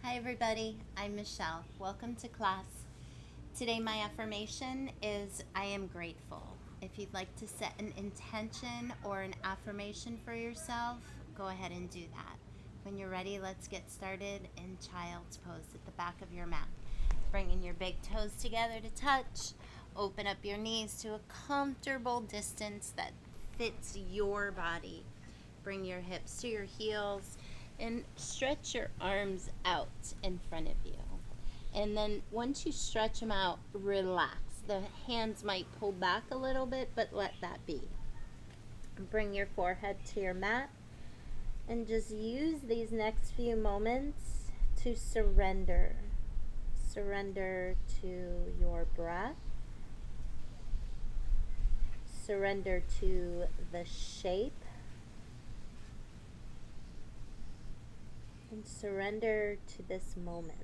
Hi everybody, I'm Michelle. Welcome to class. Today my affirmation is I am grateful. If you'd like to set an intention or an affirmation for yourself, go ahead and do that. When you're ready, let's get started in child's pose at the back of your mat. Bringing your big toes together to touch. Open up your knees to a comfortable distance that fits your body. Bring your hips to your heels and stretch your arms out in front of you. And then once you stretch them out, relax. The hands might pull back a little bit, but let that be. Bring your forehead to your mat and just use these next few moments to surrender. Surrender to your breath. Surrender to the shape. And surrender to this moment.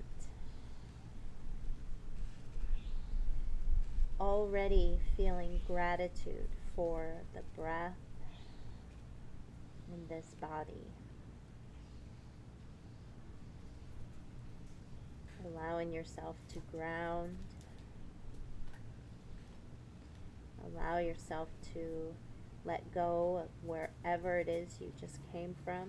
Already feeling gratitude for the breath in this body. Allowing yourself to ground. Allow yourself to let go of wherever it is you just came from.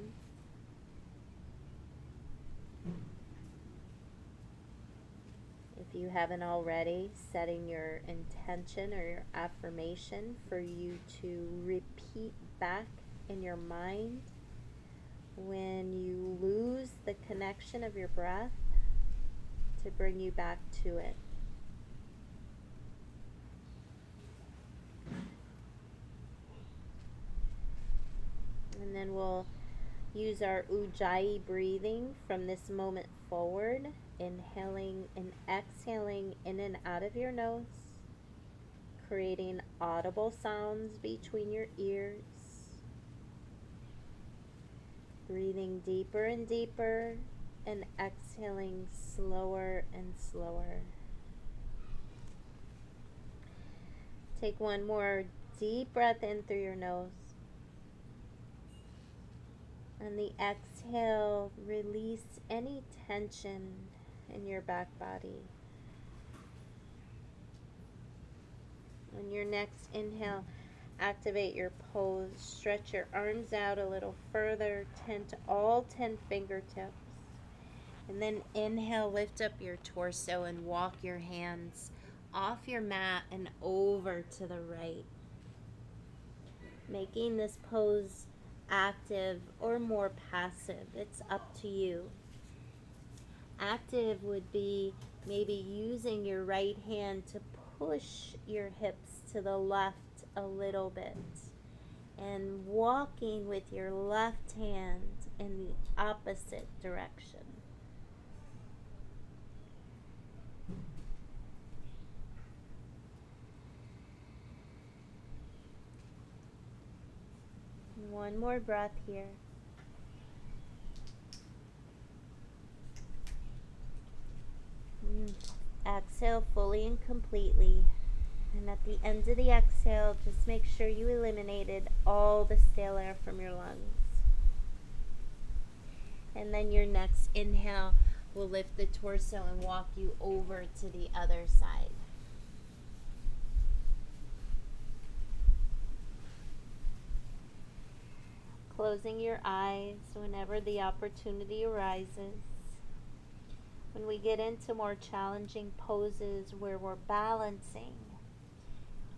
If you haven't already, setting your intention or your affirmation for you to repeat back in your mind when you lose the connection of your breath, to bring you back to it. And then we'll use our Ujjayi breathing from this moment forward, inhaling and exhaling in and out of your nose, creating audible sounds between your ears, breathing deeper and deeper and exhaling slower and slower. Take one more deep breath in through your nose. On the exhale, release any tension in your back body. On your next inhale, activate your pose. Stretch your arms out a little further, 10 to all 10 fingertips. And then inhale, lift up your torso and walk your hands off your mat and over to the right. Making this pose active or more passive, it's up to you. Active would be maybe using your right hand to push your hips to the left a little bit and walking with your left hand in the opposite direction. One more breath here. Exhale fully and completely. And at the end of the exhale, just make sure you eliminated all the stale air from your lungs. And then your next inhale will lift the torso and walk you over to the other side. Closing your eyes whenever the opportunity arises. When we get into more challenging poses where we're balancing,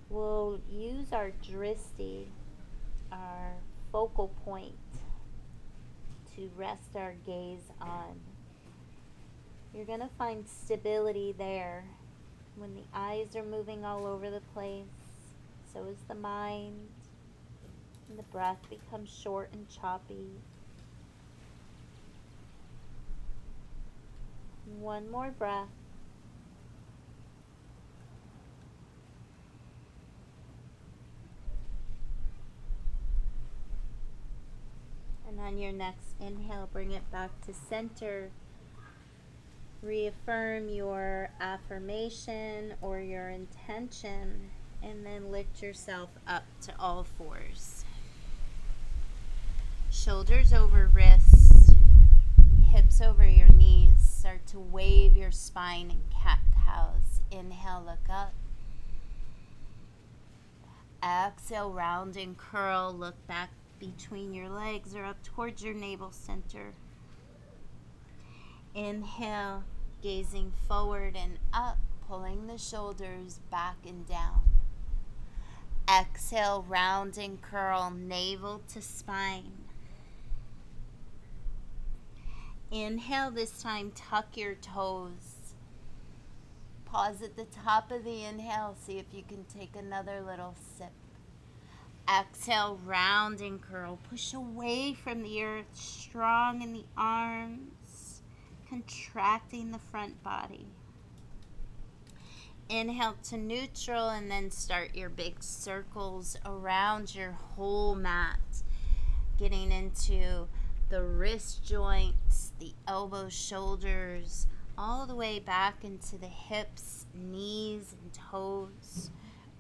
we'll use our dristi, our focal point, to rest our gaze on. You're going to find stability there. When the eyes are moving all over the place, so is the mind. And the breath becomes short and choppy. One more breath. And on your next inhale, bring it back to center. Reaffirm your affirmation or your intention, and then lift yourself up to all fours. Shoulders over wrists, hips over your knees. Start to wave your spine in cat-cows. Inhale, look up. Exhale, round and curl. Look back between your legs or up towards your navel center. Inhale, gazing forward and up, pulling the shoulders back and down. Exhale, round and curl, navel to spine. Inhale, this time tuck your toes. Pause at the top of the inhale, see if you can take another little sip. Exhale, round and curl. Push away from the earth, strong in the arms, contracting the front body. Inhale to neutral and then start your big circles around your whole mat. Getting into the wrist joints, the elbows, shoulders, all the way back into the hips, knees, and toes.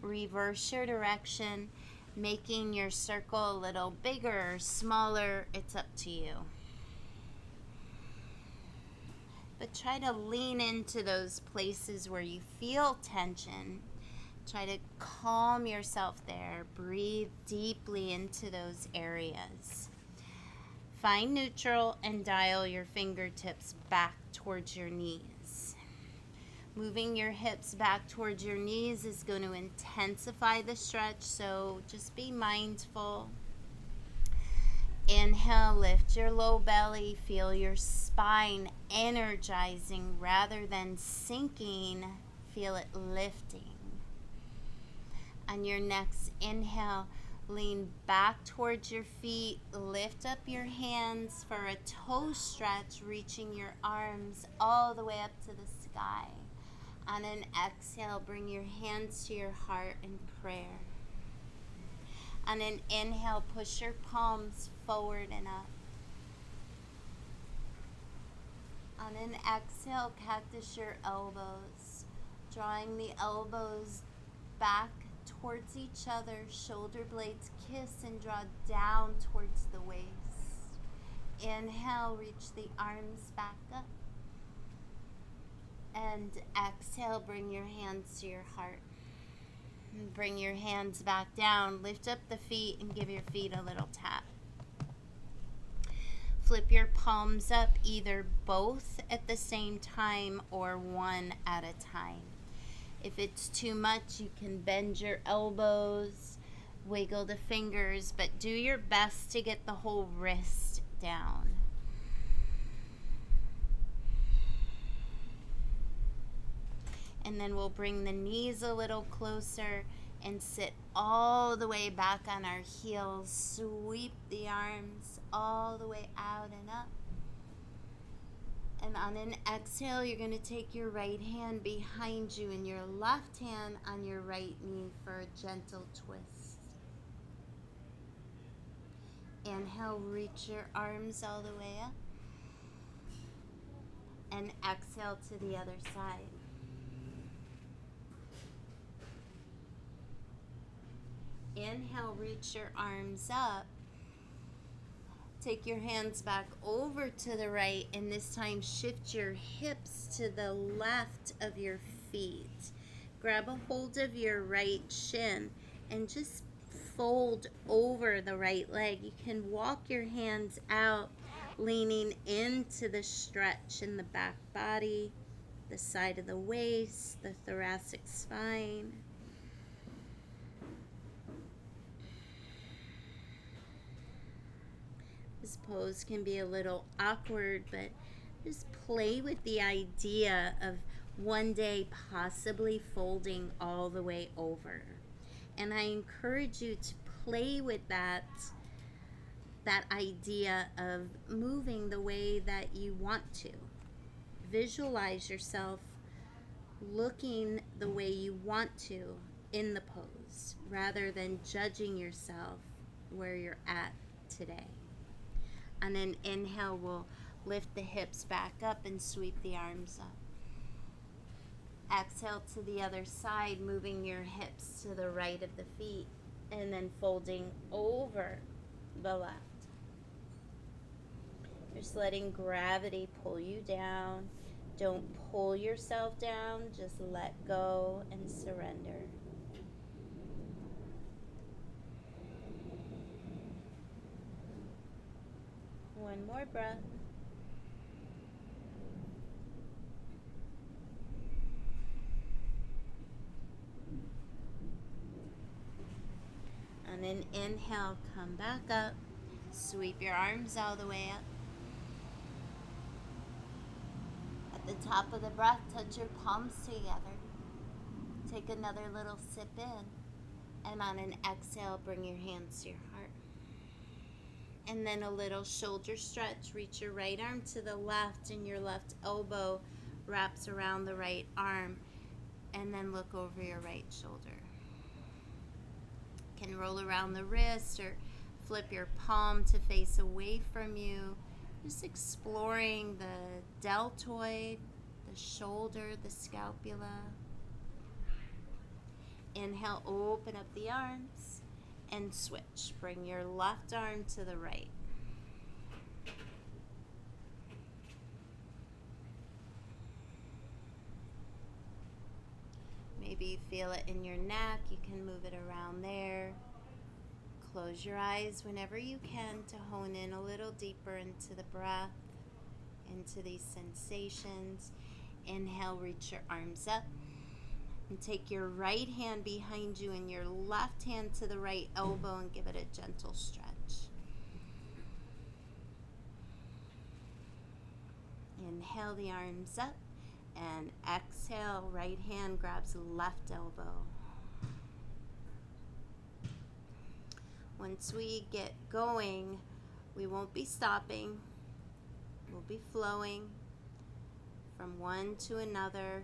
Reverse your direction, making your circle a little bigger or smaller. It's up to you. But try to lean into those places where you feel tension. Try to calm yourself there. Breathe deeply into those areas. Find neutral and dial your fingertips back towards your knees. Moving your hips back towards your knees is going to intensify the stretch, so just be mindful. Inhale, lift your low belly. Feel your spine energizing rather than sinking. Feel it lifting. On your next inhale, lean back towards your feet. Lift up your hands for a toe stretch, reaching your arms all the way up to the sky. On an exhale, bring your hands to your heart in prayer. On an inhale, push your palms forward and up. On an exhale, cactus your elbows, drawing the elbows back towards each other. Shoulder blades kiss and draw down towards the waist. Inhale, reach the arms back up. And exhale, bring your hands to your heart. And bring your hands back down. Lift up the feet and give your feet a little tap. Flip your palms up, either both at the same time or one at a time. If it's too much, you can bend your elbows, wiggle the fingers, but do your best to get the whole wrist down. And then we'll bring the knees a little closer and sit all the way back on our heels. Sweep the arms all the way out and up. And on an exhale, you're going to take your right hand behind you and your left hand on your right knee for a gentle twist. Inhale, reach your arms all the way up. And exhale to the other side. Inhale, reach your arms up. Take your hands back over to the right, and this time shift your hips to the left of your feet. Grab a hold of your right shin and just fold over the right leg. You can walk your hands out, leaning into the stretch in the back body, the side of the waist, the thoracic spine. This pose can be a little awkward, but just play with the idea of one day possibly folding all the way over. And I encourage you to play with that idea of moving the way that you want to. Visualize yourself looking the way you want to in the pose, rather than judging yourself where you're at today. On an inhale, we'll lift the hips back up and sweep the arms up. Exhale to the other side, moving your hips to the right of the feet and then folding over the left. Just letting gravity pull you down. Don't pull yourself down, just let go and surrender. One more breath. And then inhale, come back up. Sweep your arms all the way up. At the top of the breath, touch your palms together. Take another little sip in. And on an exhale, bring your hands to your heart. And then a little shoulder stretch. Reach your right arm to the left and your left elbow wraps around the right arm. And then look over your right shoulder. You can roll around the wrist or flip your palm to face away from you. Just exploring the deltoid, the shoulder, the scapula. Inhale, open up the arms and switch. Bring your left arm to the right. Maybe you feel it in your neck. You can move it around there. Close your eyes whenever you can to hone in a little deeper into the breath, into these sensations. Inhale, reach your arms up. And take your right hand behind you and your left hand to the right elbow and give it a gentle stretch. Inhale the arms up and exhale, right hand grabs left elbow. Once we get going, we won't be stopping. We'll be flowing from one to another.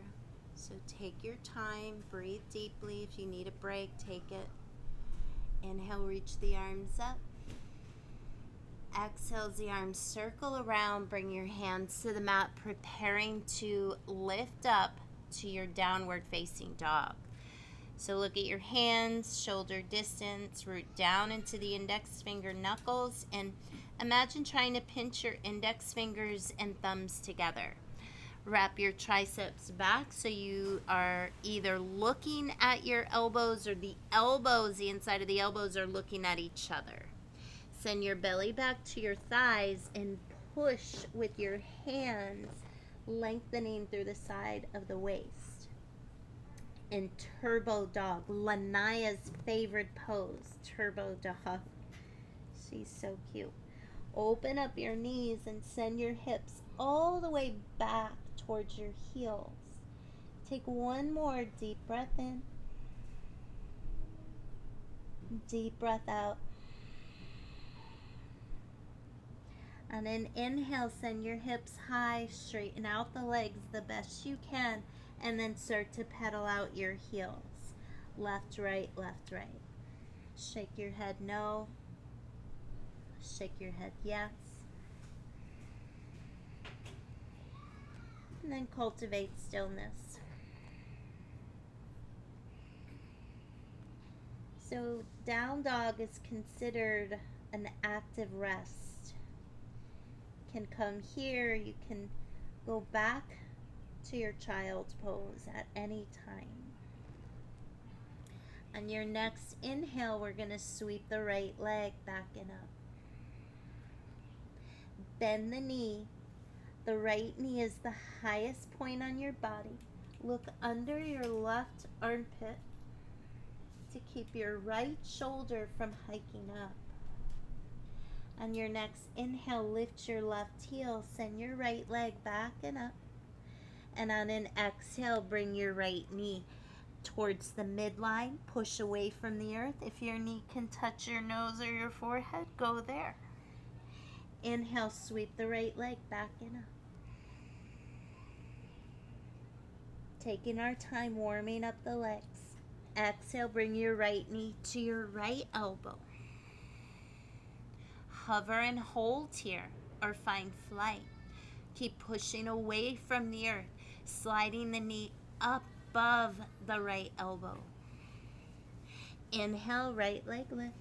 So take your time, breathe deeply. If you need a break, take it. Inhale, reach the arms up. Exhale, as the arms circle around, bring your hands to the mat, preparing to lift up to your downward facing dog. So look at your hands, shoulder distance, root down into the index finger knuckles, and imagine trying to pinch your index fingers and thumbs together. Wrap your triceps back so you are either looking at your elbows or the inside of the elbows are looking at each other. Send your belly back to your thighs and push with your hands, lengthening through the side of the waist. In Turbo Dog, Lanaya's favorite pose, Turbo Dog. She's so cute. Open up your knees and send your hips all the way back towards your heels. Take one more deep breath in. Deep breath out. And then inhale, send your hips high, straighten out the legs the best you can, and then start to pedal out your heels. Left, right, left, right. Shake your head no. Shake your head yes. And then cultivate stillness. So down dog is considered an active rest. You can come here, you can go back to your child's pose at any time. On your next inhale, we're going to sweep the right leg back and up. Bend the knee. The right knee is the highest point on your body. Look under your left armpit to keep your right shoulder from hiking up. On your next inhale, lift your left heel, send your right leg back and up. And on an exhale, bring your right knee towards the midline. Push away from the earth. If your knee can touch your nose or your forehead, go there. Inhale, sweep the right leg back and up. Taking our time warming up the legs. Exhale, bring your right knee to your right elbow. Hover and hold here or find flight. Keep pushing away from the earth, sliding the knee up above the right elbow. Inhale, right leg lifts.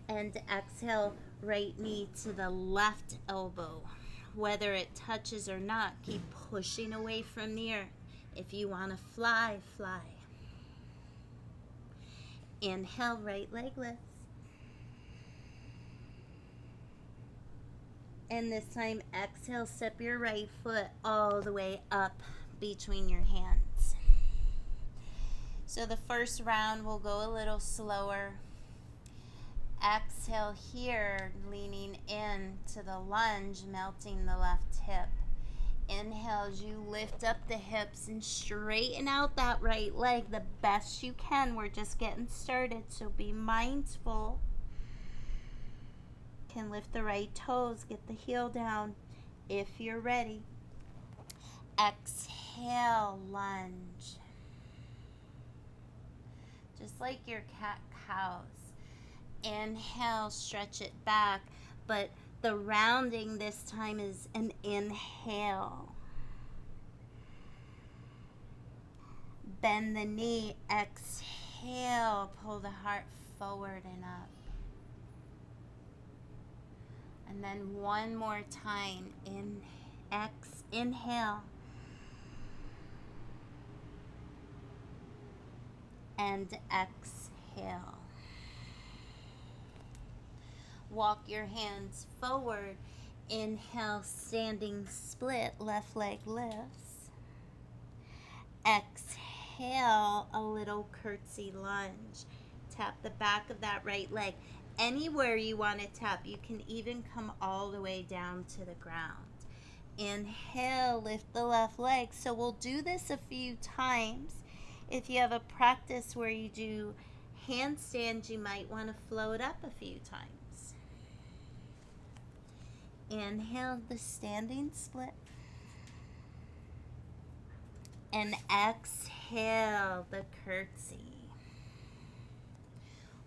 And exhale, right knee to the left elbow. Whether it touches or not, keep pushing away from the earth. If you want to fly, fly. Inhale, right leg lifts. And this time, exhale, step your right foot all the way up between your hands. So the first round will go a little slower. Exhale here, leaning in to the lunge, melting the left hip. Inhale as you lift up the hips and straighten out that right leg the best you can. We're just getting started, so be mindful. Can lift the right toes, get the heel down if you're ready. Exhale, lunge. Just like your cat-cows. Inhale, stretch it back, but the rounding this time is an inhale. Bend the knee, exhale, pull the heart forward and up. And then one more time, inhale. And exhale. Walk your hands forward. Inhale, standing split, left leg lifts. Exhale, a little curtsy lunge. Tap the back of that right leg. Anywhere you want to tap, you can even come all the way down to the ground. Inhale, lift the left leg. So we'll do this a few times. If you have a practice where you do handstands, you might want to float up a few times. Inhale, the standing split. And exhale, the curtsy.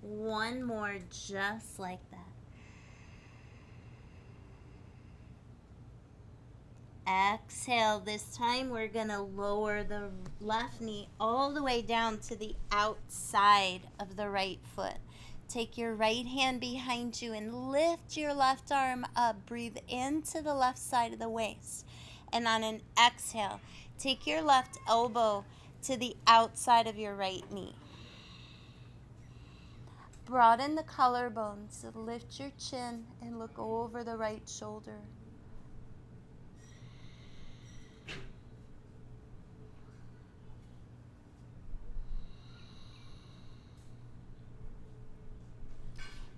One more just like that. Exhale. This time we're going to lower the left knee all the way down to the outside of the right foot. Take your right hand behind you and lift your left arm up. Breathe into the left side of the waist. And on an exhale, take your left elbow to the outside of your right knee. Broaden the collarbones. So lift your chin and look over the right shoulder.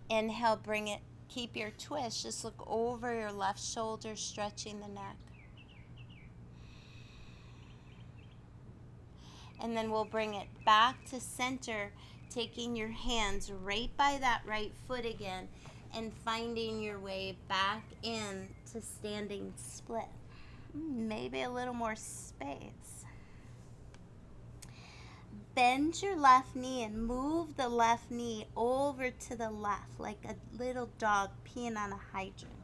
Inhale, bring it, keep your twist. Just look over your left shoulder, stretching the neck. And then we'll bring it back to center, taking your hands right by that right foot again and finding your way back in to standing split. Maybe a little more space. Bend your left knee and move the left knee over to the left like a little dog peeing on a hydrant.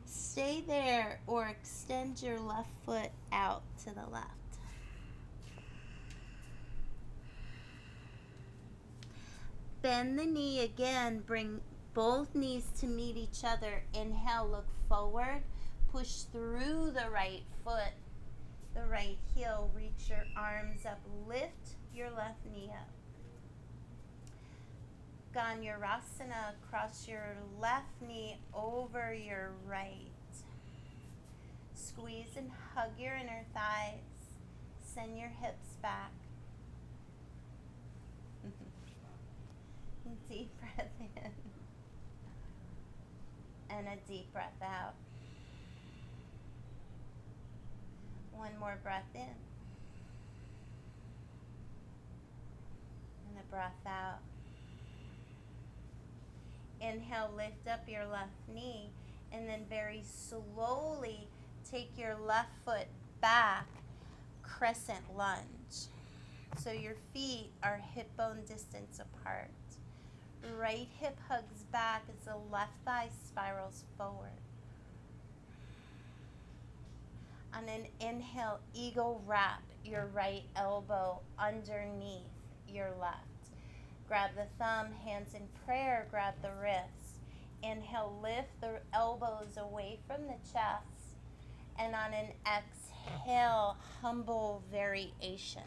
Stay there or extend your left foot out to the left. Bend the knee again. Bring both knees to meet each other. Inhale, look forward. Push through the right foot, the right heel. Reach your arms up. Lift your left knee up. Danielson, cross your left knee over your right. Squeeze and hug your inner thighs. Send your hips back. Deep breath in. And a deep breath out. One more breath in. And a breath out. Inhale, lift up your left knee, and then very slowly take your left foot back, crescent lunge. So your feet are hip bone distance apart. Right hip hugs back as the left thigh spirals forward. On an inhale, eagle wrap your right elbow underneath your left. Grab the thumb, hands in prayer, grab the wrist. Inhale, lift the elbows away from the chest. And on an exhale, humble variation.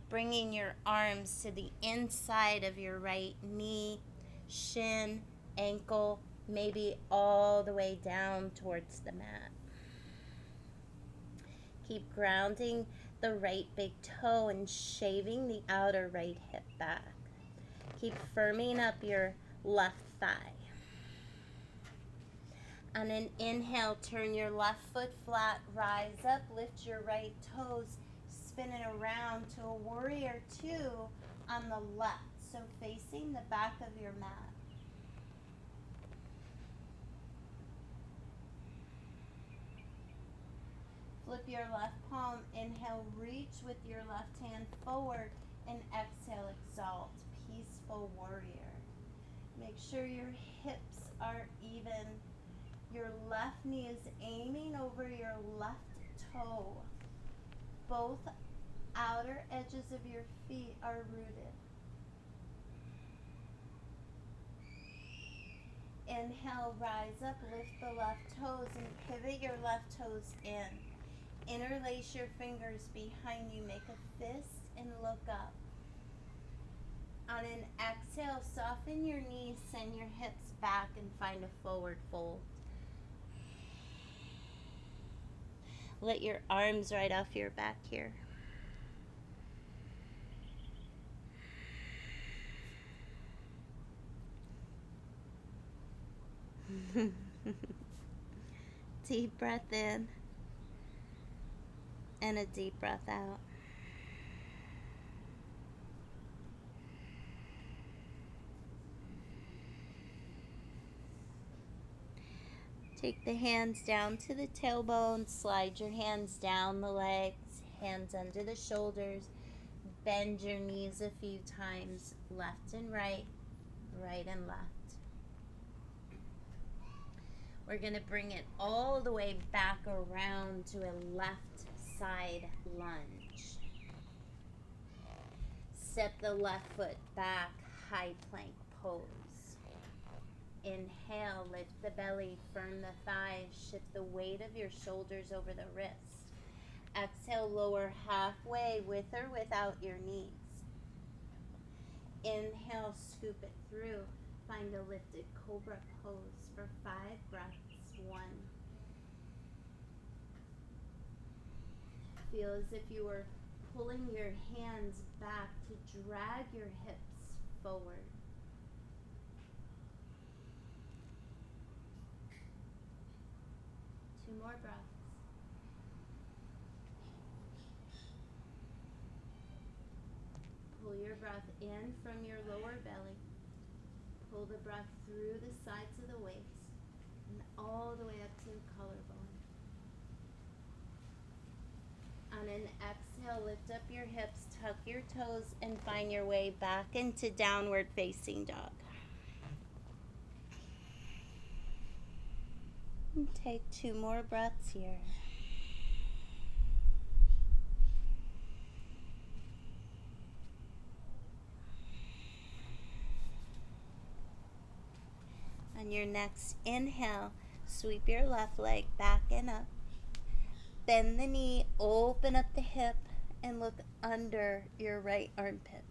Bringing your arms to the inside of your right knee, shin, ankle, maybe all the way down towards the mat. Keep grounding the right big toe and shaving the outer right hip back. Keep firming up your left thigh. On an inhale, turn your left foot flat, rise up, lift your right toes, spin it around to a warrior two on the left, so facing the back of your mat. Flip your left palm, inhale, reach with your left hand forward, and exhale, exalt, peaceful warrior. Make sure your hips are even. Your left knee is aiming over your left toe. Both outer edges of your feet are rooted. Inhale, rise up, lift the left toes and pivot your left toes in. Interlace your fingers behind you, make a fist and look up. On an exhale, soften your knees, send your hips back and find a forward fold. Let your arms right off your back here. Deep breath in and a deep breath out. Take the hands down to the tailbone, slide your hands down the legs, hands under the shoulders, bend your knees a few times, left and right, right and left. We're going to bring it all the way back around to a left side lunge. Step the left foot back, high plank pose. Inhale, lift the belly, firm the thighs, shift the weight of your shoulders over the wrist. Exhale, lower halfway with or without your knees. Inhale, scoop it through. Find a lifted cobra pose for 5 breaths. 1. Feel as if you were pulling your hands back to drag your hips forward. 2 more breaths. Pull your breath in from your lower belly. Pull the breath through the sides of the waist and all the way up to the collarbone. On an exhale, lift up your hips, tuck your toes, and find your way back into downward facing dog. And take 2 more breaths here. On your next inhale, sweep your left leg back and up. Bend the knee, open up the hip, and look under your right armpit.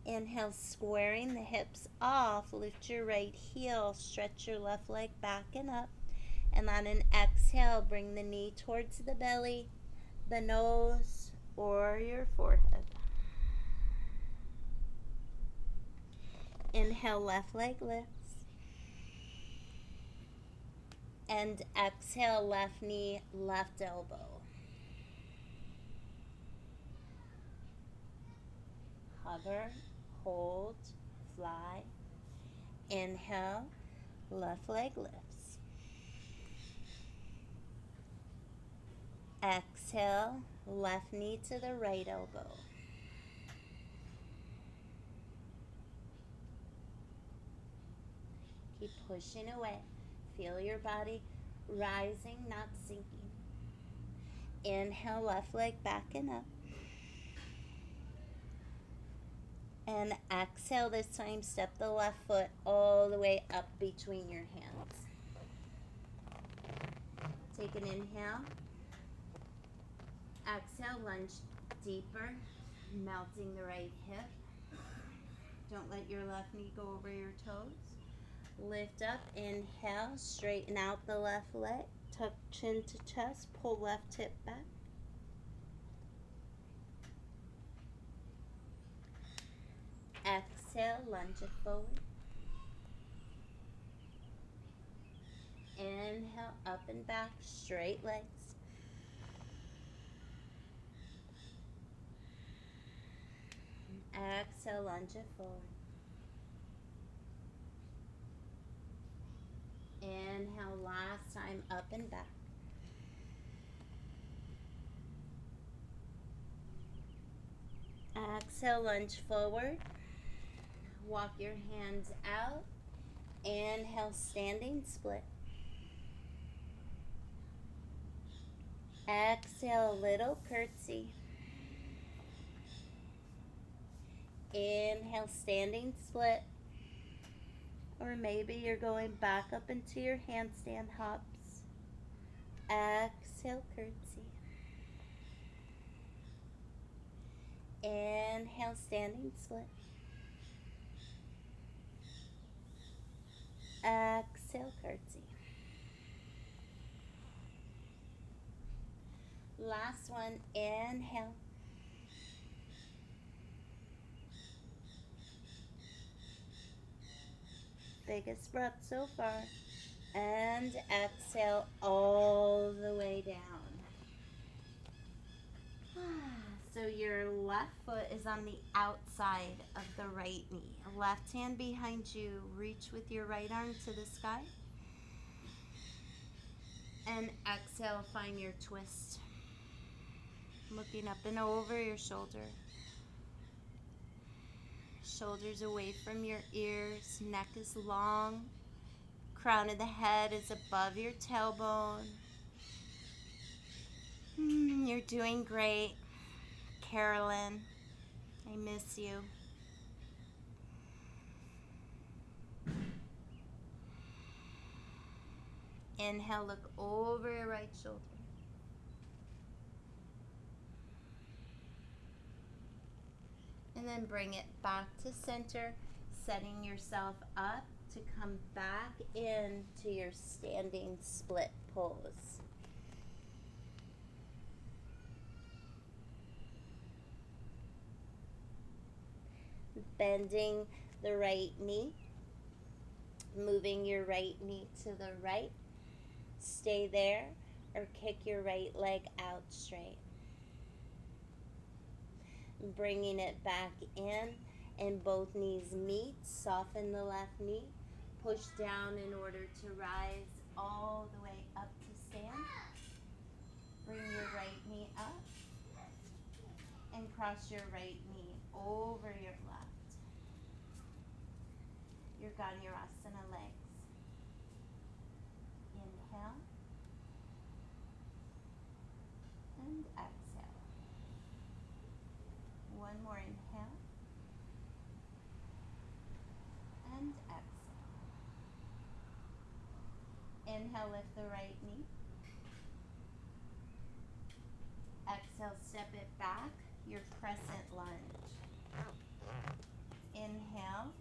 Inhale, squaring the hips off, lift your right heel, stretch your left leg back and up. And on an exhale, bring the knee towards the belly, the nose, or your forehead. Inhale, left leg lifts. And exhale, left knee, left elbow. Hover, hold, fly. Inhale, left leg lifts. Exhale, left knee to the right elbow. Keep pushing away. Feel your body rising, not sinking. Inhale, left leg back and up. And exhale this time, step the left foot all the way up between your hands. Take an inhale. Exhale, lunge deeper, melting the right hip. Don't let your left knee go over your toes. Lift up, inhale, straighten out the left leg, tuck chin to chest, pull left hip back. Exhale, lunge it forward. Inhale, up and back, straight legs. Exhale, lunge it forward. Inhale, last time, up and back. Exhale, lunge forward. Walk your hands out. Inhale, standing split. Exhale, little curtsy. Inhale, standing split. Or maybe you're going back up into your handstand hops. Exhale, curtsy. Inhale, standing split. Exhale, curtsy. Last one, inhale. Biggest breath so far. And exhale all the way down. So your left foot is on the outside of the right knee. Left hand behind you. Reach with your right arm to the sky. And exhale, find your twist. Looking up and over your shoulder. Shoulders away from your ears. Neck is long. Crown of the head is above your tailbone. You're doing great. Carolyn, I miss you. Inhale, look over your right shoulder. And then bring it back to center, setting yourself up to come back into your standing split pose. Bending the right knee, moving your right knee to the right. Stay there or kick your right leg out straight. Bringing it back in and both knees meet. Soften the left knee. Push down in order to rise all the way up to stand. Bring your right knee up and cross your right knee over your left. Your Vinyasa legs. Inhale and exhale. One more inhale and exhale. Inhale, lift the right knee. Exhale, step it back, your crescent lunge. Inhale.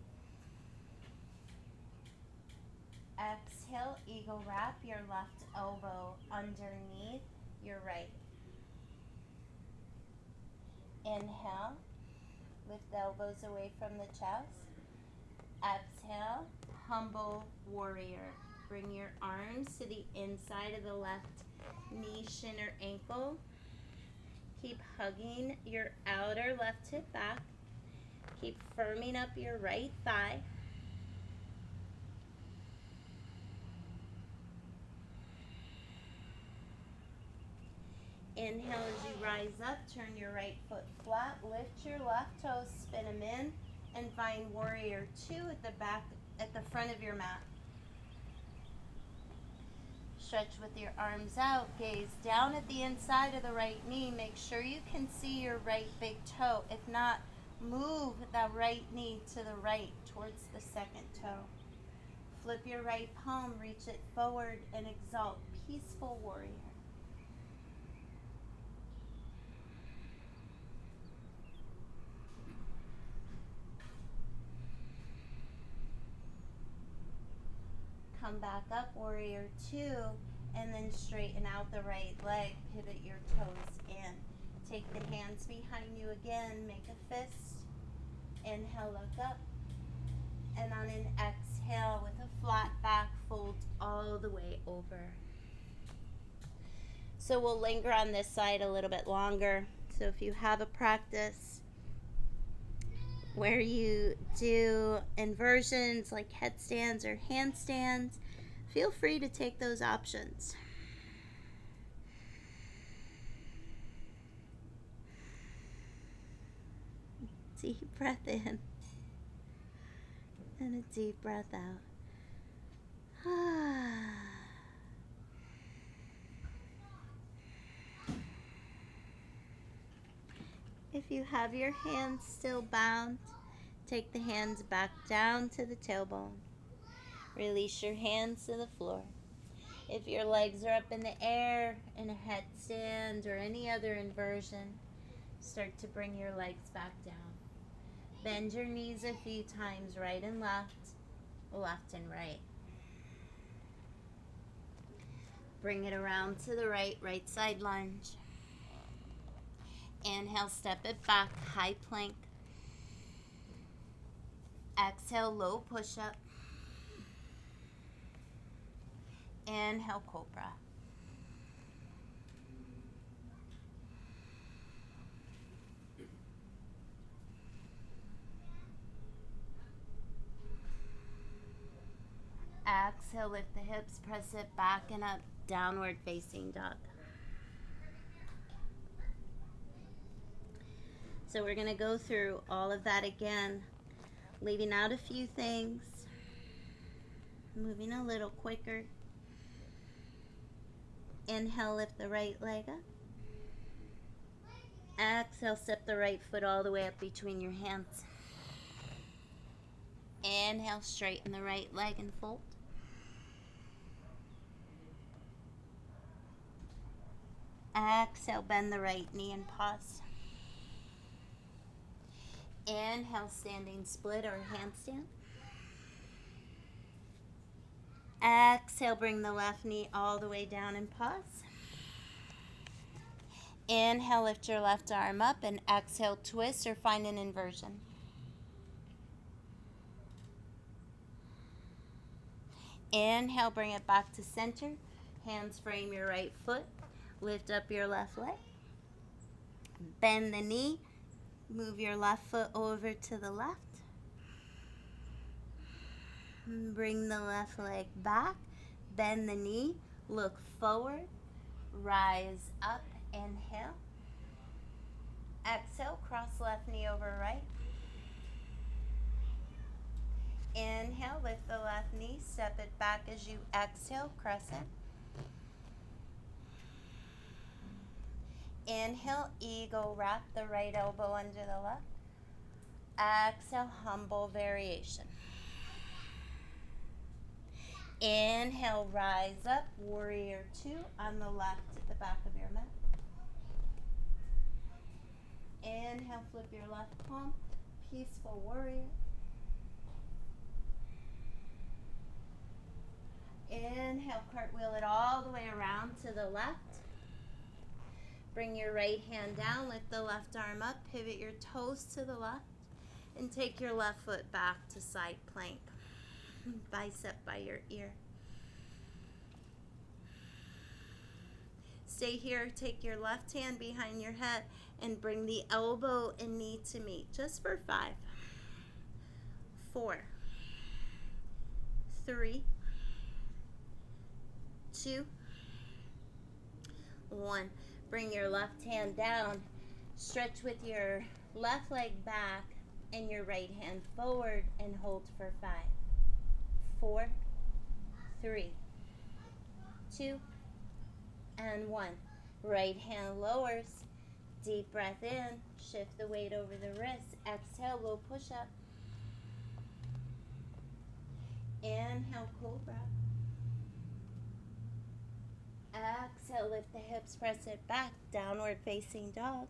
Exhale, eagle wrap your left elbow underneath your right. Inhale, lift the elbows away from the chest. Exhale, humble warrior. Bring your arms to the inside of the left knee, shin, or ankle. Keep hugging your outer left hip back. Keep firming up your right thigh. Inhale as you rise up, turn your right foot flat, lift your left toes, spin them in, and find warrior two at the back, at the front of your mat. Stretch with your arms out, gaze down at the inside of the right knee. Make sure you can see your right big toe. If not, Move the right knee to the right towards the second toe. Flip your right palm, reach it forward, and exalt, peaceful warrior. Come back up, warrior two, and then straighten out the right leg, pivot your toes in. Take the hands behind you again, make a fist. Inhale, look up. And on an exhale, with a flat back, fold all the way over. So we'll linger on this side a little bit longer. So if you have a practice where you do inversions like headstands or handstands, feel free to take those options. Deep breath in and a deep breath out. If you have your hands still bound, take the hands back down to the tailbone. Release your hands to the floor. If your legs are up in the air in a headstand or any other inversion, start to bring your legs back down. Bend your knees a few times, right and left, left and right. Bring it around to the right, right side lunge. Inhale, step it back, high plank. Exhale, low push-up. Inhale, cobra. Exhale, lift the hips, press it back and up, downward facing dog. So we're going to go through all of that again, leaving out a few things, moving a little quicker. Inhale, lift the right leg up. Exhale, step the right foot all the way up between your hands. Inhale, straighten the right leg and fold. Exhale, bend the right knee and pause. Inhale, standing split or handstand. Exhale, bring the left knee all the way down and pause. Inhale, lift your left arm up and exhale, twist or find an inversion. Inhale, bring it back to center. Hands frame your right foot. Lift up your left leg. Bend the knee. Move your left foot over to the left. Bring the left leg back. Bend the knee. Look forward. Rise up. Inhale. Exhale, cross left knee over right. Inhale, lift the left knee, step it back as you exhale, crescent. Inhale, eagle, wrap the right elbow under the left. Exhale, humble variation. Inhale, rise up, warrior two on the left at the back of your mat. Inhale, flip your left palm, peaceful warrior. Inhale, cartwheel it all the way around to the left. Bring your right hand down, lift the left arm up, pivot your toes to the left, and take your left foot back to side plank. Bicep by your ear. Stay here, take your left hand behind your head and bring the elbow and knee to meet, just for 5, 4, 3, 2, 1. Bring your left hand down, stretch with your left leg back and your right hand forward and hold for 5, 4, 3, 2, and 1. Right hand lowers, Deep breath in. Shift the weight over the wrist. Exhale, low push-up. Inhale, cobra. Exhale, lift the hips, press it back. Downward facing dog.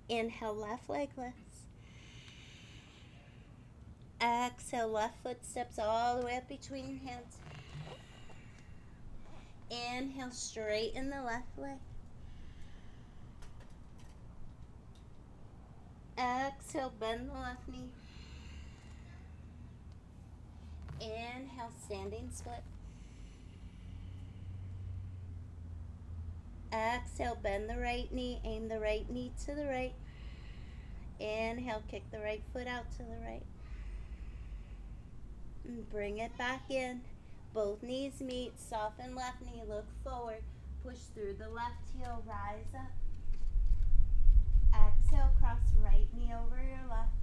Inhale, left leg lifts. Exhale, left foot steps all the way up between your hands. Inhale, straighten the left leg. Exhale, bend the left knee. Inhale, standing split. Exhale, bend the right knee, aim the right knee to the right. Inhale, kick the right foot out to the right. And bring it back in. Both knees meet, soften left knee, look forward. Push through the left heel, rise up. Exhale, cross right knee over your left.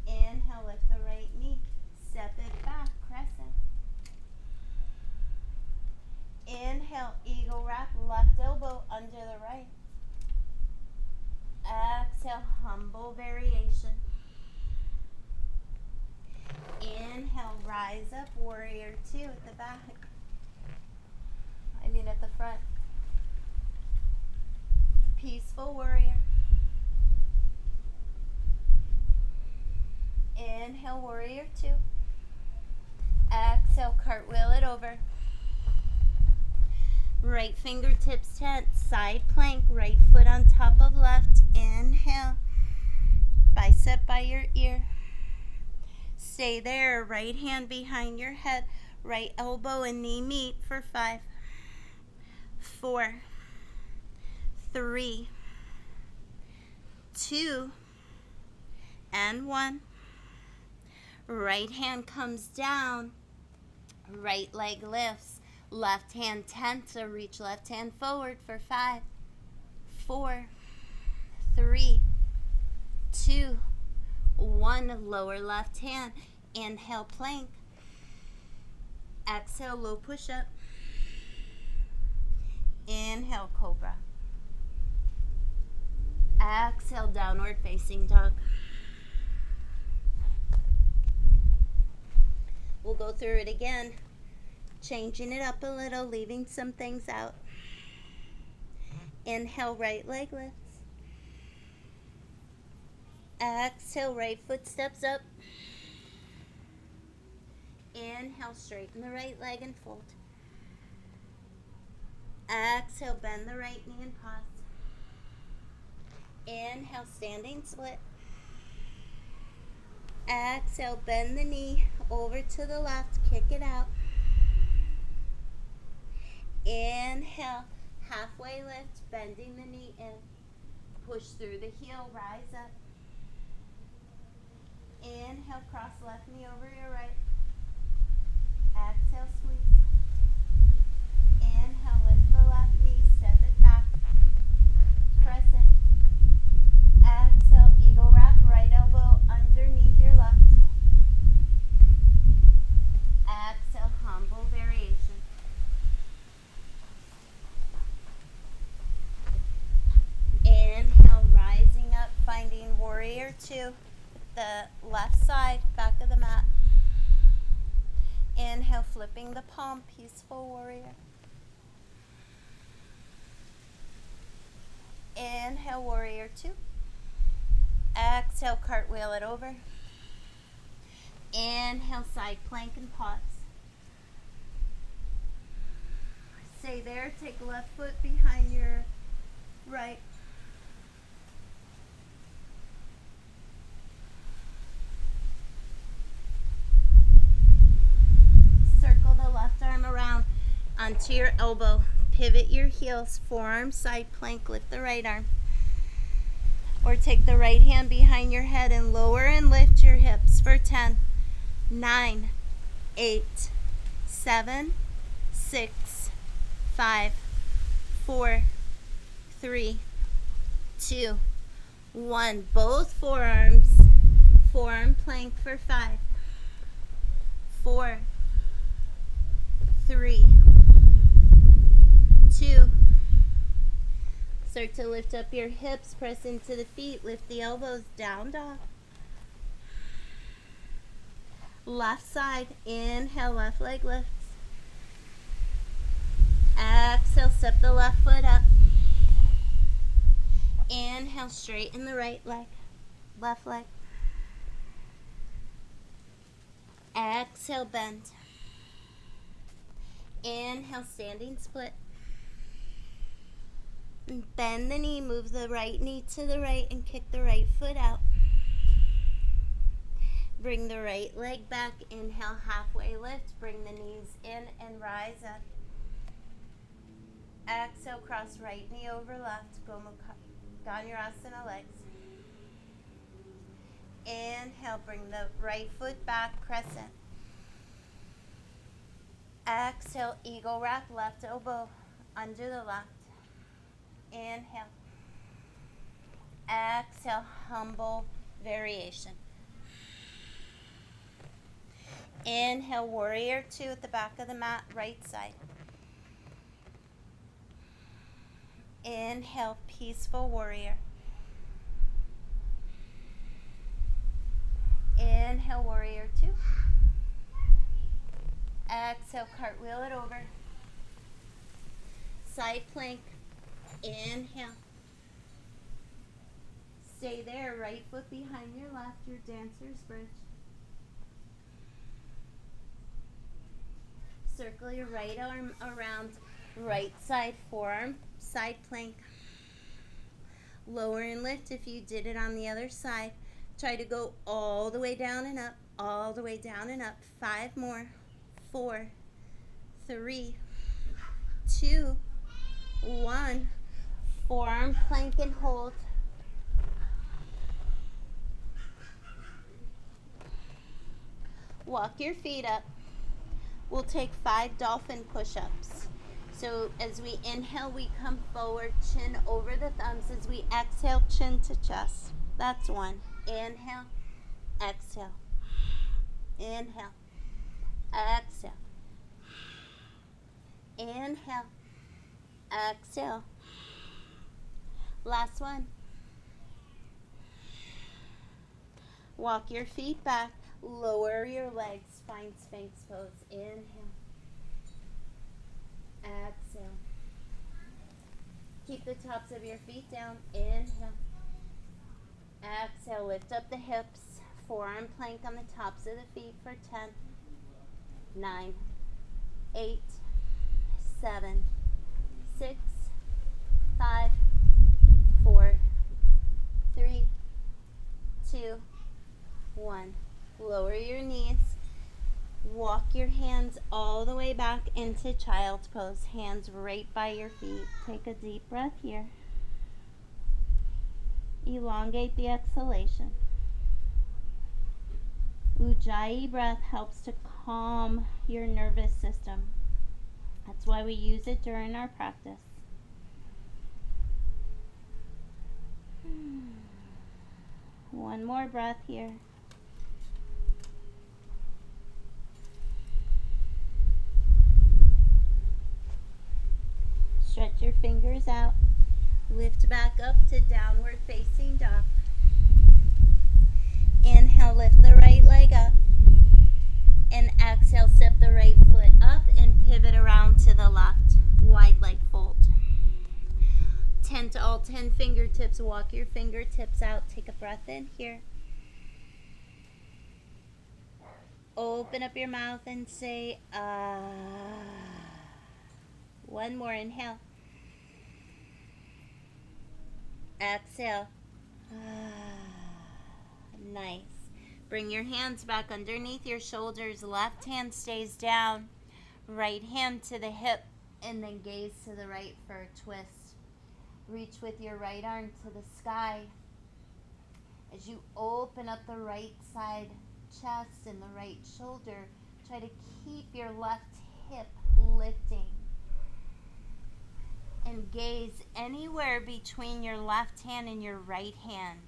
Inhale, lift the right knee, step it back, crescent. Inhale, eagle wrap, left elbow under the right. Exhale, humble variation. Inhale, rise up, warrior two at the back. At the front. Peaceful warrior. Inhale, warrior two. Exhale, cartwheel it over. Right fingertips tent, side plank, right foot on top of left. Inhale, bicep by your ear. Stay there, right hand behind your head, right elbow and knee meet for 5, 4, 3, 2, and 1. Right hand comes down, right leg lifts, left hand tenses, reach left hand forward for 5, 4, 3, 2, 1. Lower left hand. Inhale, plank. Exhale, low push-up. Inhale, cobra. Exhale, downward facing dog. We'll go through it again, changing it up a little, leaving some things out. Inhale, right leg lifts. Exhale, right foot steps up. Inhale, straighten the right leg and fold. Exhale, bend the right knee and pause. Inhale, standing split. Exhale, bend the knee over to the left, kick it out. Inhale, halfway lift, bending the knee in. Push through the heel, rise up. Inhale, cross left knee over your right. Exhale, squeeze. Inhale, lift the left knee, step it back. Crescent. Exhale, eagle wrap, right elbow underneath your left. Exhale, humble variation. Inhale, rising up, finding warrior two. The left side, back of the mat. Inhale, flipping the palm, peaceful warrior. Inhale, warrior two. Exhale, cartwheel it over. Inhale, side plank and pause. Stay there, take left foot behind your right. Circle the left arm around onto your elbow. Pivot your heels, forearm side plank, lift the right arm. Or take the right hand behind your head and lower and lift your hips for 10, 9, 8, 7, 6, 5, 4, 3, 2, 1. Both forearms, forearm plank for 5, 4, 3, 2. Start to lift up your hips, press into the feet, lift the elbows, down dog. Left side, inhale, left leg lifts. Exhale, step the left foot up. Inhale, straighten the right leg, left leg. Exhale, bend. Inhale, standing split. Bend the knee, move the right knee to the right and kick the right foot out. Bring the right leg back, inhale, halfway lift, bring the knees in and rise up. Exhale, cross right knee over left, Danielson legs. Inhale, bring the right foot back, crescent. Exhale, eagle wrap, left elbow under the left. Inhale. Exhale, humble variation. Inhale, warrior 2 at the back of the mat, right side. Inhale, peaceful warrior. Inhale, warrior 2. Exhale, cartwheel it over. Side plank. Inhale. Stay there, right foot behind your left, your dancer's bridge. Circle your right arm around right side forearm, side plank. Lower and lift if you did it on the other side. Try to go all the way down and up, all the way down and up. 5 more. 4, 3, 2, 1. Forearm plank and hold. Walk your feet up. We'll take 5 dolphin push-ups. So as we inhale, we come forward, chin over the thumbs. As we exhale, chin to chest. That's 1. Inhale, exhale. Inhale, exhale. Inhale, exhale. Last one. Walk your feet back. Lower your legs. Find Sphinx pose. Inhale. Exhale. Keep the tops of your feet down. Inhale. Exhale. Lift up the hips. Forearm plank on the tops of the feet for 10, 9, 8, 7, 6, 5, 4, 3, 2, 1. Lower your knees. Walk your hands all the way back into child's pose. Hands right by your feet. Take a deep breath here. Elongate the exhalation. Ujjayi breath helps to calm your nervous system. That's why we use it during our practice. One more breath here. Stretch your fingers out. Lift back up to downward facing dog. Inhale, lift the right leg up. And exhale, step the right foot up and pivot around to the left. Wide leg fold. 10 to all 10 fingertips. Walk your fingertips out. Take a breath in here. Open up your mouth and say, ah. One more. Inhale. Exhale. Nice. Bring your hands back underneath your shoulders. Left hand stays down. Right hand to the hip. And then gaze to the right for a twist. Reach with your right arm to the sky. As you open up the right side chest and the right shoulder, try to keep your left hip lifting. And gaze anywhere between your left hand and your right hand.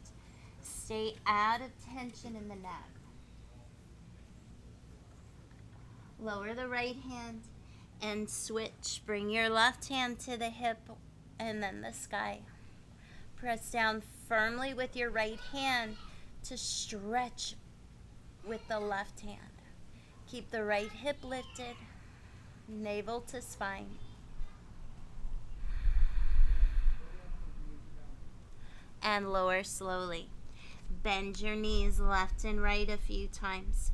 Stay out of tension in the neck. Lower the right hand And switch. Bring your left hand to the hip and then the sky. Press down firmly with your right hand to stretch with the left hand. Keep the right hip lifted, navel to spine. And lower slowly. Bend your knees left and right a few times.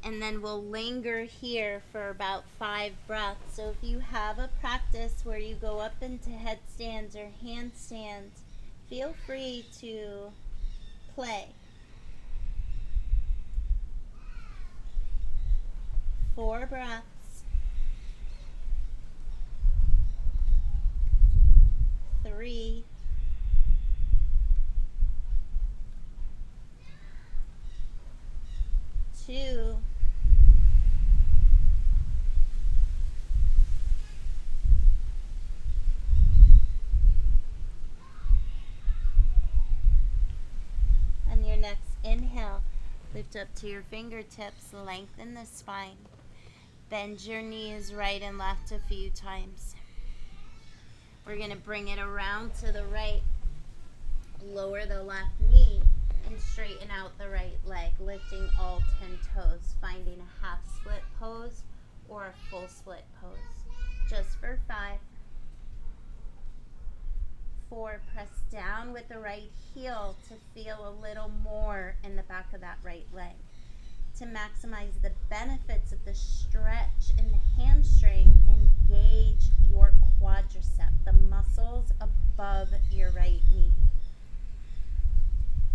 And then we'll linger here for about 5 breaths. So if you have a practice where you go up into headstands or handstands, feel free to play. 4 breaths. 3. 2. 'And your next inhale, lift up to your fingertips, lengthen the spine. Bend your knees right and left a few times. We're going to bring it around to the right. Lower the left knee and straighten out the right leg, lifting all 10 toes, finding a half split pose or a full split pose. Just for 5. 4, press down with the right heel to feel a little more in the back of that right leg. To maximize the benefits of the stretch in the hamstring, engage your quadricep, the muscles above your right knee.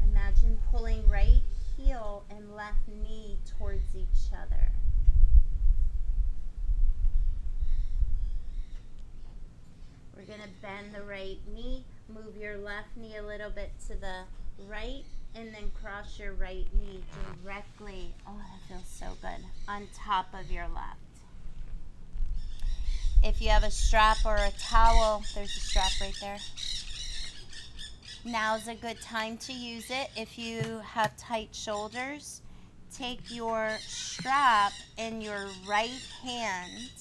Imagine pulling right heel and left knee towards each other. We're going to bend the right knee, move your left knee a little bit to the right, and then cross your right knee directly, oh that feels so good, on top of your left. If you have a strap or a towel, there's a strap right there. Now's a good time to use it. If you have tight shoulders, take your strap in your right hand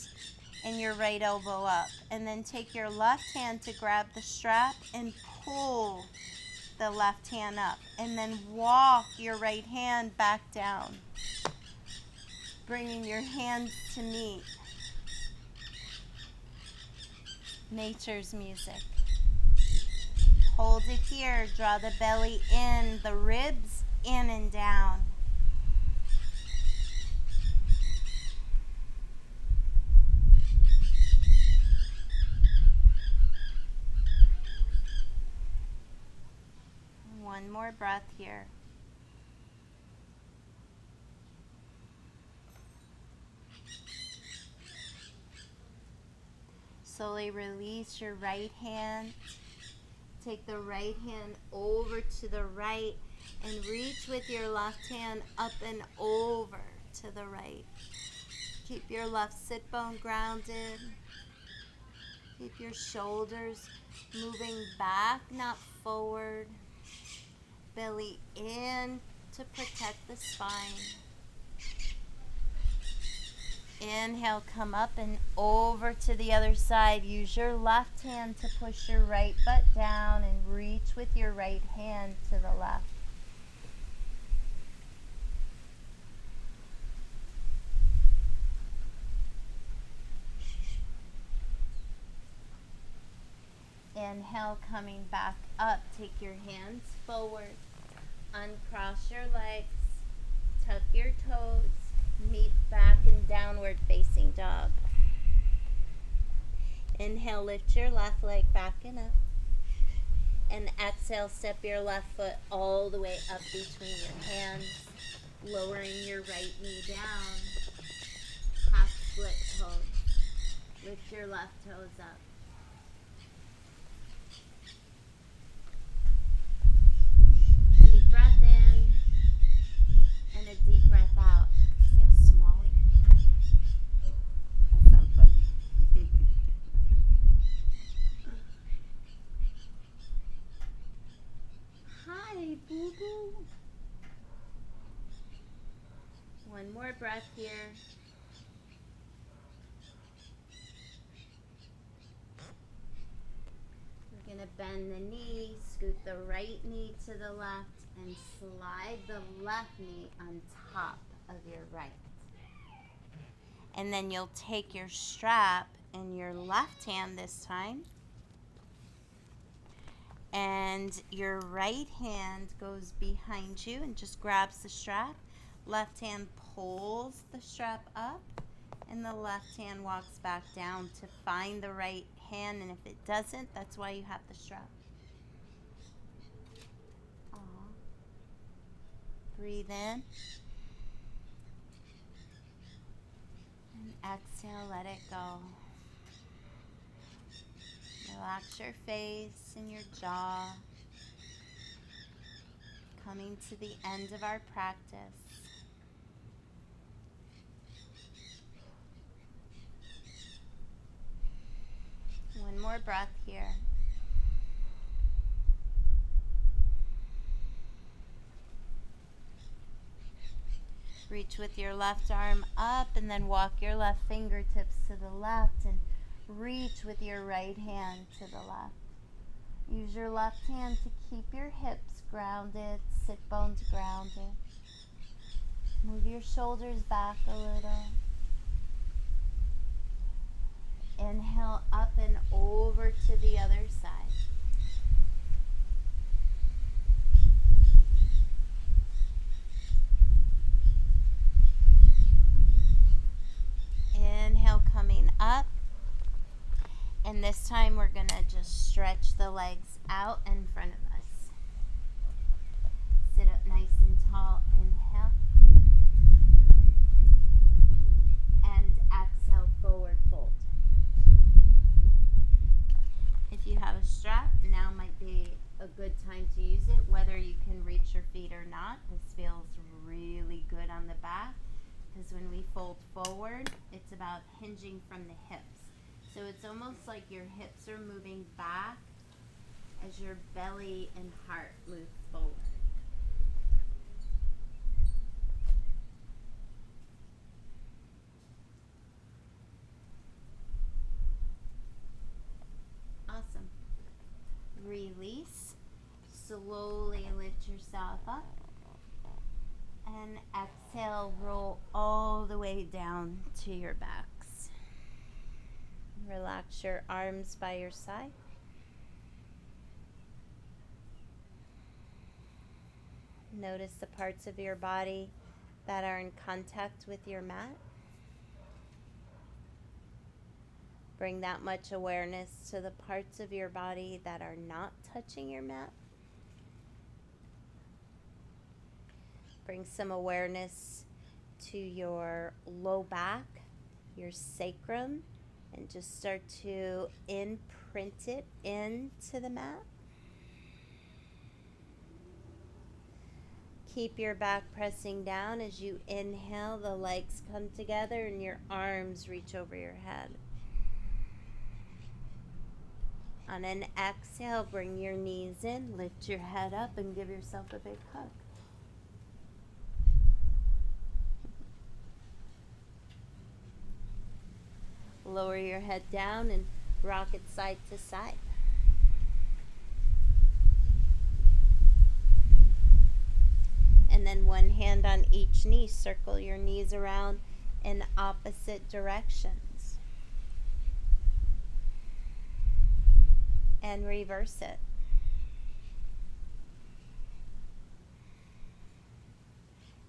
and your right elbow up, and then take your left hand to grab the strap and pull the left hand up, and then walk your right hand back down, bringing your hands to meet. Nature's music. Hold it here. Draw the belly in, the ribs in and down. One more breath here. Slowly release your right hand. Take the right hand over to the right and reach with your left hand up and over to the right. Keep your left sit bone grounded. Keep your shoulders moving back, not forward. Belly in to protect the spine. Inhale, come up and over to the other side. Use your left hand to push your right butt down and reach with your right hand to the left. Inhale, coming back up. Take your hands forward. Uncross your legs. Tuck your toes. Meet back in downward facing dog. Inhale, lift your left leg back and up. And exhale, step your left foot all the way up between your hands, lowering your right knee down. Half split toes. Lift your left toes up. Deep breath in and a deep breath out. See how small you are? That's not funny. Hi, boo-boo. One more breath here. bend the knee, scoot the right knee to the left, and slide the left knee on top of your right. And then you'll take your strap in your left hand this time, and your right hand goes behind you and just grabs the strap. Left hand pulls the strap up, and the left hand walks back down to find the right hand, and if it doesn't, that's why you have the strap. Breathe in. And exhale, let it go. Relax your face and your jaw. Coming to the end of our practice. One more breath here. Reach with your left arm up and then walk your left fingertips to the left and reach with your right hand to the left. Use your left hand to keep your hips grounded, sit bones grounded. Move your shoulders back a little. Inhale up and over to the other side. Inhale, coming up. And this time we're going to just stretch the legs out in front of us. Sit up nice and tall. Inhale. And exhale, forward fold. If you have a strap, now might be a good time to use it, whether you can reach your feet or not. This feels really good on the back, because when we fold forward, it's about hinging from the hips. So it's almost like your hips are moving back as your belly and heart move forward. Awesome. Release. Slowly lift yourself up. And exhale, roll all the way down to your backs. Relax your arms by your side. Notice the parts of your body that are in contact with your mat. Bring that much awareness to the parts of your body that are not touching your mat. Bring some awareness to your low back, your sacrum, and just start to imprint it into the mat. Keep your back pressing down as you inhale, the legs come together and your arms reach over your head. On an exhale, bring your knees in, lift your head up, and give yourself a big hug. Lower your head down and rock it side to side. And then one hand on each knee. Circle your knees around in opposite directions. And reverse it.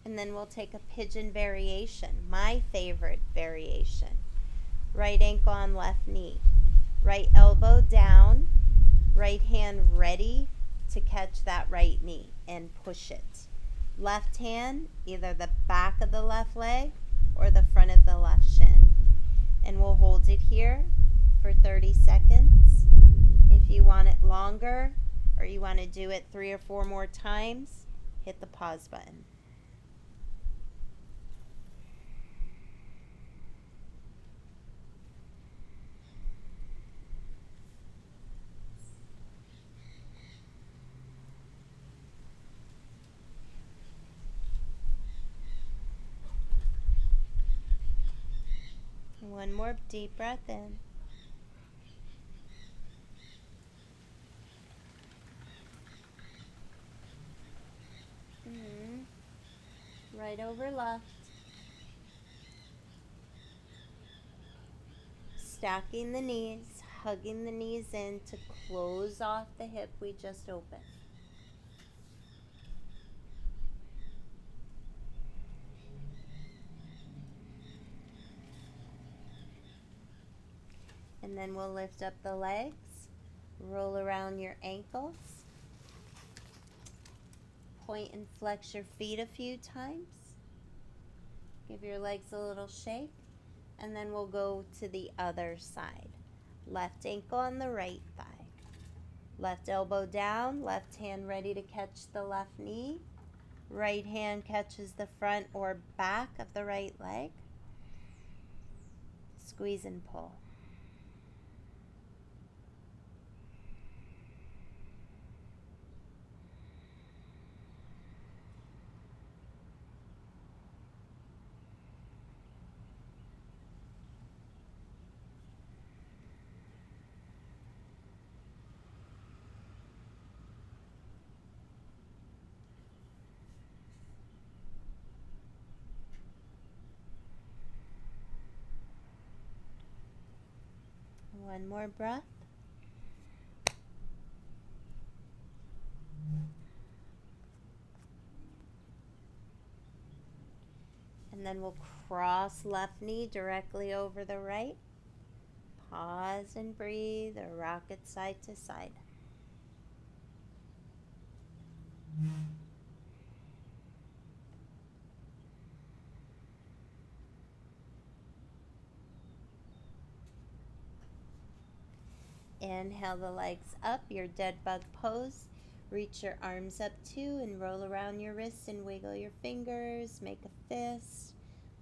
And then we'll take a pigeon variation, my favorite variation. Right ankle on left knee. Right elbow down. Right hand ready to catch that right knee and push it. Left hand, either the back of the left leg or the front of the left shin. And we'll hold it here for 30 seconds. If you want it longer or you want to do it 3 or 4 more times, hit the pause button. One more deep breath in. right over left. Stacking the knees, hugging the knees in to close off the hip we just opened. And then we'll lift up the legs, roll around your ankles, point and flex your feet a few times. Give your legs a little shake, and then we'll go to the other side. Left ankle on the right thigh. Left elbow down, left hand ready to catch the left knee. Right hand catches the front or back of the right leg. Squeeze and pull. One more breath. And then we'll cross left knee directly over the right. Pause and breathe or rock it side to side. Inhale the legs up, your dead bug pose. Reach your arms up too and roll around your wrists and wiggle your fingers. Make a fist.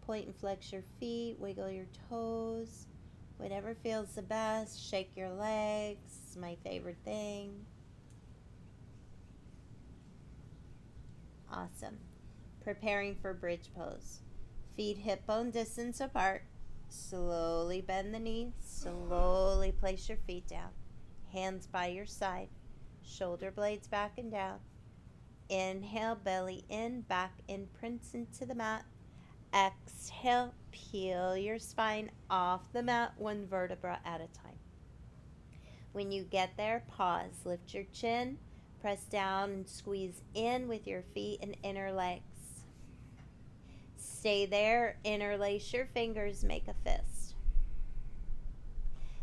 Point and flex your feet. Wiggle your toes. Whatever feels the best. Shake your legs. It's my favorite thing. Awesome. Preparing for bridge pose. Feet hip bone distance apart. Slowly bend the knees. Slowly place your feet down. Hands by your side. Shoulder blades back and down. Inhale, belly in, back imprints into the mat. Exhale, peel your spine off the mat, one vertebra at a time. When you get there, pause. Lift your chin. Press down and squeeze in with your feet and inner legs. Stay there. Interlace your fingers. Make a fist.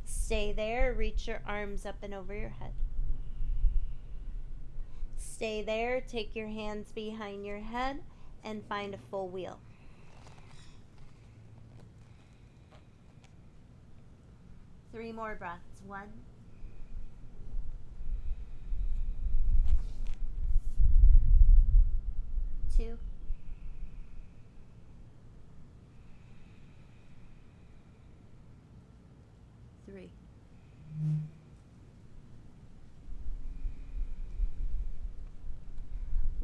Stay there. Reach your arms up and over your head. Stay there. Take your hands behind your head and find a full wheel. Three more breaths. 1, 2, 3.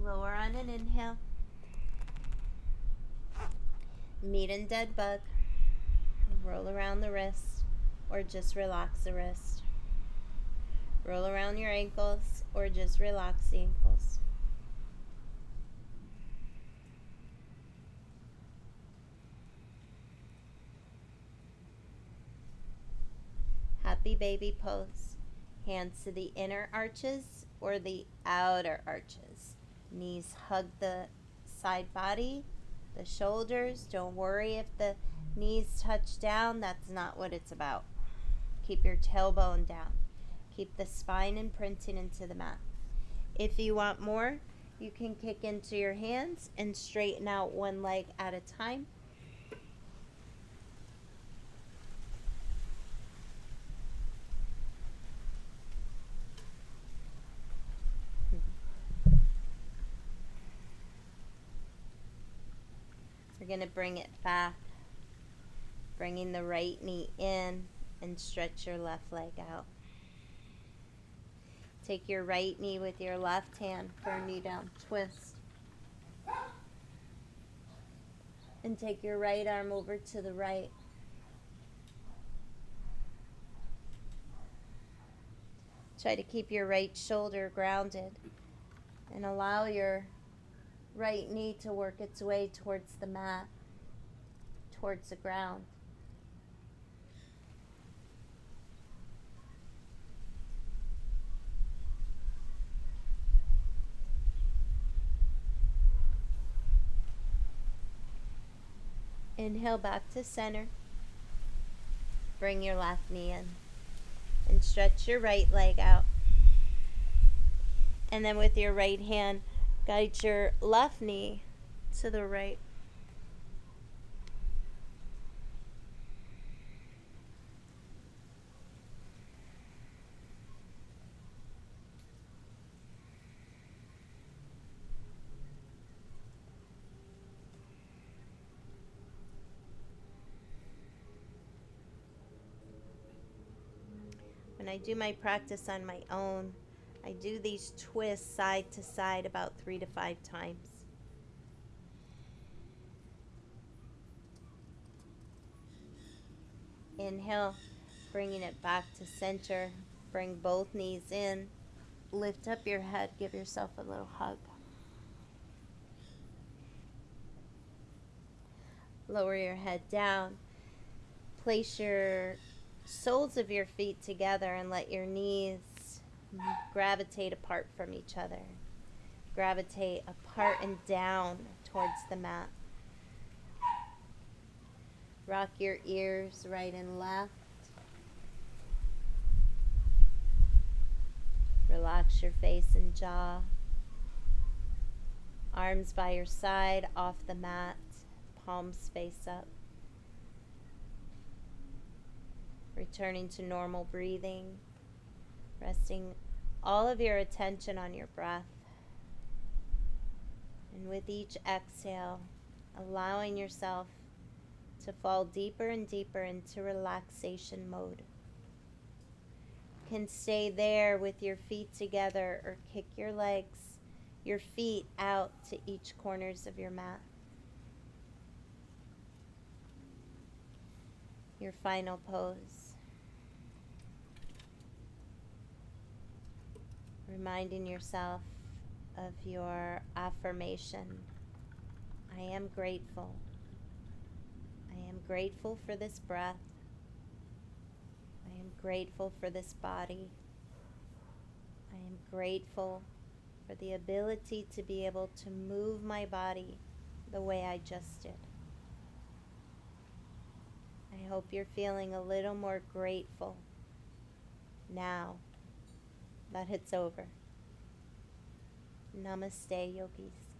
Lower on an inhale. Meet in dead bug. Roll around the wrist or just relax the wrist. Roll around your ankles or just relax the ankles. Happy baby pose. Hands to the inner arches or the outer arches. Knees hug the side body, the shoulders. Don't worry if the knees touch down. That's not what it's about. Keep your tailbone down. Keep the spine imprinting into the mat. If you want more, you can kick into your hands and straighten out one leg at a time. We're going to bring it back, bringing the right knee in and stretch your left leg out. Take your right knee with your left hand for a knee down twist. And take your right arm over to the right. Try to keep your right shoulder grounded and allow your right knee to work its way towards the mat, towards the ground. Inhale back to center. Bring your left knee in and stretch your right leg out. And then with your right hand, guide your left knee to the right. When I do my practice on my own, I do these twists side to side about 3 to 5 times. Inhale, bringing it back to center. Bring both knees in. Lift up your head. Give yourself a little hug. Lower your head down. Place your soles of your feet together and let your knees gravitate apart from each other. Gravitate apart and down towards the mat. Rock your ears right and left. Relax your face and jaw. Arms by your side, off the mat, palms face up. Returning to normal breathing, resting all of your attention on your breath. And with each exhale, allowing yourself to fall deeper and deeper into relaxation mode. You can stay there with your feet together or kick your legs, your feet out to each corners of your mat. Your final pose. Reminding yourself of your affirmation. I am grateful. I am grateful for this breath. I am grateful for this body. I am grateful for the ability to be able to move my body the way I just did. I hope you're feeling a little more grateful now that it's over. Namaste, yogis.